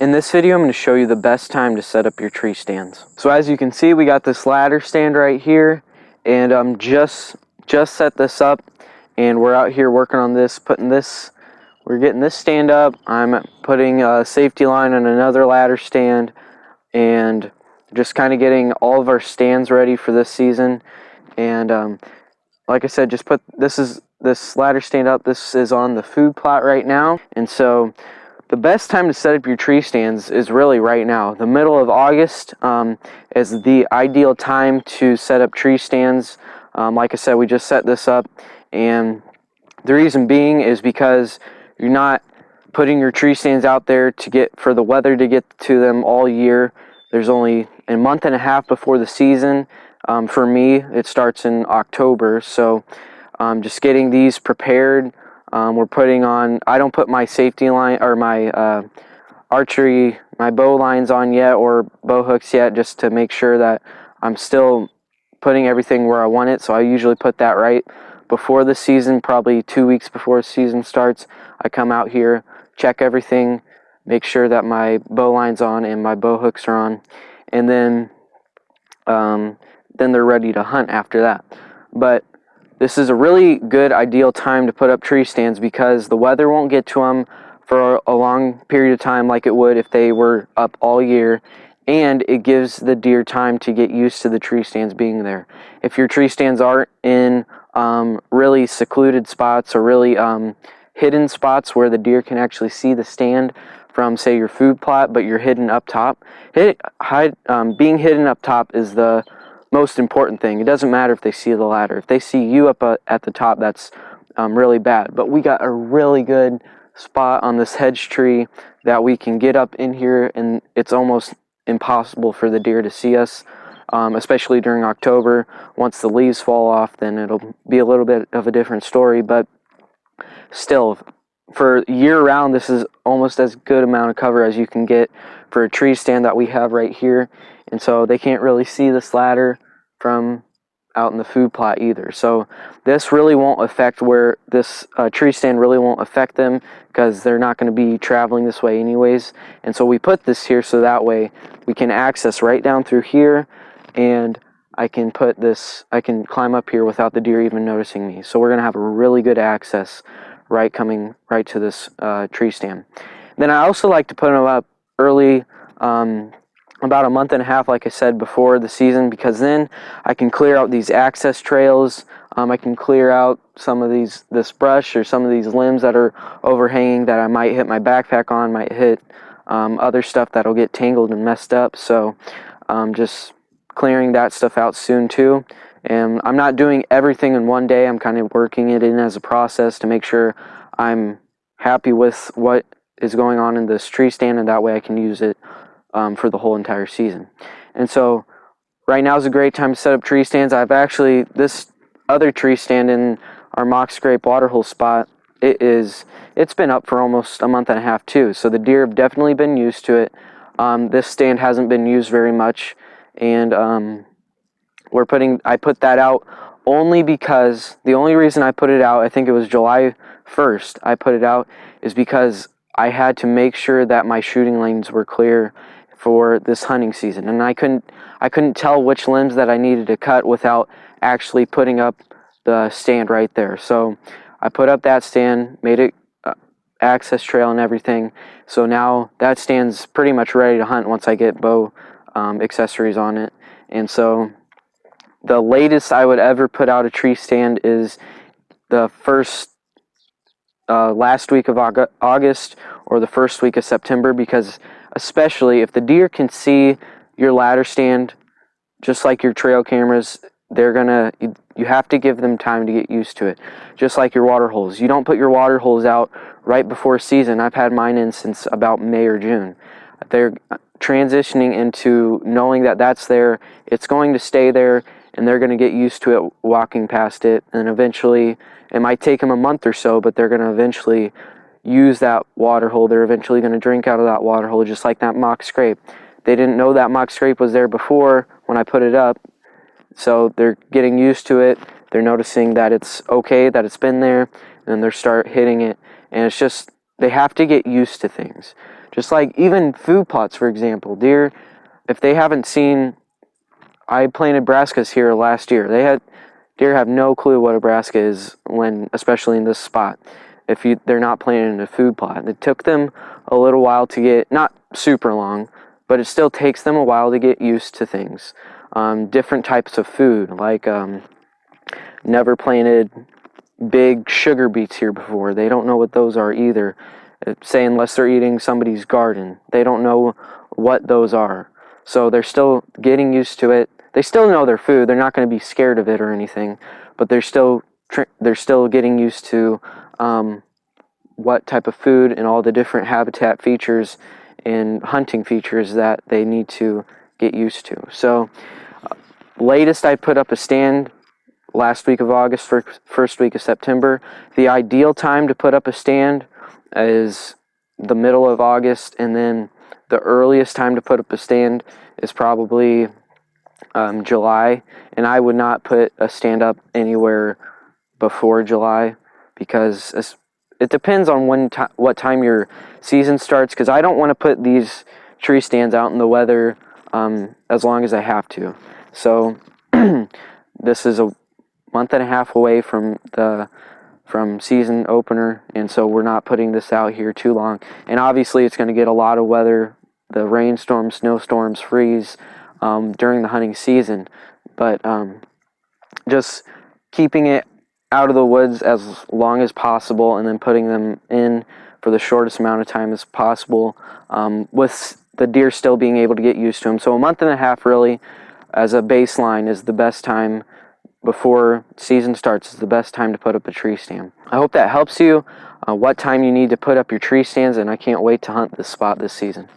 In this video, I'm going to show you the best time to set up your tree stands. So as you can see, we got this ladder stand right here, and I'm just set this up, and we're out here working on this, we're getting this stand up. I'm putting a safety line on another ladder stand, and just kind of getting all of our stands ready for this season. And like I said, just put this ladder stand up. This is on the food plot right now, and so the best time to set up your tree stands is really right now. The middle of August is the ideal time to set up tree stands. Like I said, we just set this up, and the reason being is because you're not putting your tree stands out there for the weather to get to them all year. There's only a month and a half before the season. For me, it starts in October, so just getting these prepared. We're putting on, I don't put my safety line or my my bow lines on yet, or bow hooks yet, just to make sure that I'm still putting everything where I want it. So I usually put that right before the season, probably 2 weeks before the season starts. I come out here, check everything, make sure that my bow line's on and my bow hooks are on, and then they're ready to hunt after that. But this is a really good, ideal time to put up tree stands because the weather won't get to them for a long period of time like it would if they were up all year, and it gives the deer time to get used to the tree stands being there. If your tree stands aren't in really secluded spots or really hidden spots where the deer can actually see the stand from, say, your food plot, but you're hidden up top, being hidden up top is the most important thing. It doesn't matter if they see the ladder. If they see you up at the top, that's really bad. But we got a really good spot on this hedge tree that we can get up in here, and it's almost impossible for the deer to see us, especially during October. Once the leaves fall off, then it'll be a little bit of a different story. But still, for year-round, this is almost as good amount of cover as you can get for a tree stand that we have right here. And so they can't really see this ladder from out in the food plot either. So this really won't affect where this tree stand really won't affect them, because they're not going to be traveling this way anyways. And so we put this here so that way we can access right down through here, and I can climb up here without the deer even noticing me. So we're going to have a really good access coming right to this tree stand. Then I also like to put them up early, about a month and a half, like I said, before the season, because then I can clear out these access trails. I can clear out some of this brush or some of these limbs that are overhanging that I might hit my backpack on, might hit other stuff that'll get tangled and messed up. So just clearing that stuff out soon too. And I'm not doing everything in one day. I'm kind of working it in as a process to make sure I'm happy with what is going on in this tree stand, and that way I can use it for the whole entire season. And so right now is a great time to set up tree stands. I've actually, this other tree stand in our mock scrape waterhole spot, it's been up for almost a month and a half too. So the deer have definitely been used to it. This stand hasn't been used very much, and I put that out only because the only reason I put it out, I think it was July 1st I put it out, is because I had to make sure that my shooting lanes were clear for this hunting season, and I couldn't tell which limbs that I needed to cut without actually putting up the stand right there. So I put up that stand, made it access trail and everything. So now that stand's pretty much ready to hunt once I get bow accessories on it. And so the latest I would ever put out a tree stand is the last week of August or the first week of September, because especially if the deer can see your ladder stand just like your trail cameras, you have to give them time to get used to it. Just like your water holes. You don't put your water holes out right before season. I've had mine in since about May or June. They're transitioning into knowing that that's there, it's going to stay there, and they're going to get used to it walking past it, and eventually, it might take them a month or so, but they're going to eventually use that water hole. They're eventually going to drink out of that water hole, just like that mock scrape. They didn't know that mock scrape was there before when I put it up, so they're getting used to it. They're noticing that it's okay, that it's been there, and then they start hitting it, and it's just, they have to get used to things. Just like even food plots, for example. Deer, if they haven't seen, I planted brassicas here last year. Deer have no clue what a brassica is, especially in this spot, they're not planted in a food plot. It took them a little while to get, not super long, but it still takes them a while to get used to things. Different types of food, like never planted big sugar beets here before. They don't know what those are either. Say unless they're eating somebody's garden, they don't know what those are. So they're still getting used to it. They still know their food. They're not going to be scared of it or anything, but they're still getting used to what type of food and all the different habitat features and hunting features that they need to get used to. So latest I put up a stand last week of August, first week of September. The ideal time to put up a stand is the middle of August, and then the earliest time to put up a stand is probably July, and I would not put a stand up anywhere before July, because it depends on what time your season starts, because I don't want to put these tree stands out in the weather as long as I have to. So this is a month and a half away from season opener, and so we're not putting this out here too long. And obviously it's going to get a lot of weather, the rainstorms, snowstorms, freeze during the hunting season, but just keeping it out of the woods as long as possible, and then putting them in for the shortest amount of time as possible, with the deer still being able to get used to them. So a month and a half really as a baseline is the best time. Before season starts is the best time to put up a tree stand. I hope that helps you, what time you need to put up your tree stands, and I can't wait to hunt this spot this season.